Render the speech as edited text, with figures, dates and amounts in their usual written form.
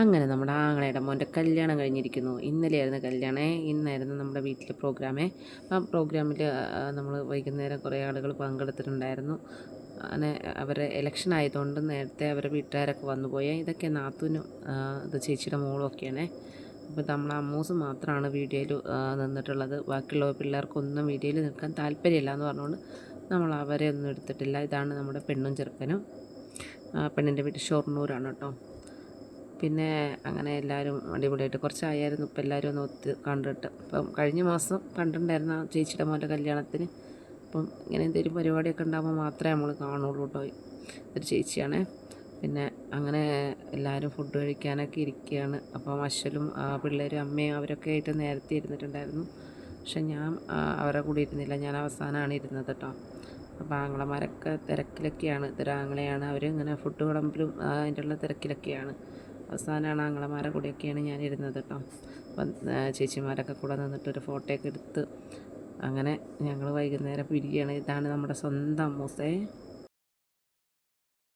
അങ്ങനെ നമ്മുടെ ആങ്ങളയുടെ മോൻ്റെ കല്യാണം കഴിഞ്ഞിരിക്കുന്നു. ഇന്നലെയായിരുന്നു കല്യാണം. ഇന്നായിരുന്നു നമ്മുടെ വീട്ടിലെ പ്രോഗ്രാമേ. ആ പ്രോഗ്രാമിൽ നമ്മൾ വൈകുന്നേരം കുറേ ആളുകൾ പങ്കെടുത്തിട്ടുണ്ടായിരുന്നു. അങ്ങനെ അവരെ ഇലക്ഷൻ ആയതുകൊണ്ട് നേരത്തെ അവരെ വീട്ടുകാരൊക്കെ വന്നു പോയി. ഇതൊക്കെ നാത്തൂനും ഇത് ചേച്ചിയുടെ മോളും ഒക്കെയാണേ. അപ്പോൾ നമ്മളെ അമ്മൂസ് മാത്രമാണ് വീഡിയോയിൽ നിന്നിട്ടുള്ളത്. ബാക്കിയുള്ള പിള്ളേർക്കൊന്നും വീഡിയോയിൽ നിൽക്കാൻ താല്പര്യമില്ല എന്ന് പറഞ്ഞുകൊണ്ട് നമ്മൾ അവരെ ഒന്നും എടുത്തിട്ടില്ല. ഇതാണ് നമ്മുടെ പെണ്ണും ചെറുക്കനും. പെണ്ണിൻ്റെ വീട്ടിൽ ഷൊർണൂരാണ് കേട്ടോ. പിന്നെ അങ്ങനെ എല്ലാവരും അടിപൊളിയായിട്ട് കുറച്ചായിരുന്നു ഇപ്പം എല്ലാവരും ഒന്ന് കണ്ടിട്ട്. ഇപ്പം കഴിഞ്ഞ മാസം കണ്ടിട്ടുണ്ടായിരുന്നു ആ ചേച്ചിയുടെ മോൻ്റെ കല്യാണത്തിന്. അപ്പം ഇങ്ങനെ എന്തെങ്കിലും പരിപാടിയൊക്കെ ഉണ്ടാകുമ്പോൾ മാത്രമേ നമ്മൾ കാണുള്ളൂ കേട്ടോ. ഒരു ചേച്ചിയാണേ. പിന്നെ അങ്ങനെ എല്ലാവരും ഫുഡ് കഴിക്കാനൊക്കെ ഇരിക്കുകയാണ്. അപ്പം അശ്വലും പിള്ളേരും അമ്മയും അവരൊക്കെ ആയിട്ട് നേരത്തെ ഇരുന്നിട്ടുണ്ടായിരുന്നു. പക്ഷെ ഞാൻ അവരുടെ കൂടെ ഇരുന്നില്ല. ഞാൻ അവസാനമാണ് ഇരുന്നത് കേട്ടോ. അപ്പോൾ ആങ്ങളമാരൊക്കെ തിരക്കിലൊക്കെയാണ്. ഇതൊരാങ്ങളെയാണ്. അവർ ഇങ്ങനെ ഫുഡ് വിളമ്പിലും അതിൻ്റെ ഉള്ള തിരക്കിലൊക്കെയാണ്. അവസാനമാണ് ആങ്ങളമാരെ കൂടെയൊക്കെയാണ് ഞാൻ ഇരുന്നത് കേട്ടോ. അപ്പം ചേച്ചിമാരൊക്കെ കൂടെ നിന്നിട്ടൊരു ഫോട്ടോയൊക്കെ എടുത്ത് അങ്ങനെ ഞങ്ങൾ വൈകുന്നേരം പിരിയാണ്. ഇതാണ് നമ്മുടെ സ്വന്തം അമ്മൂസേ.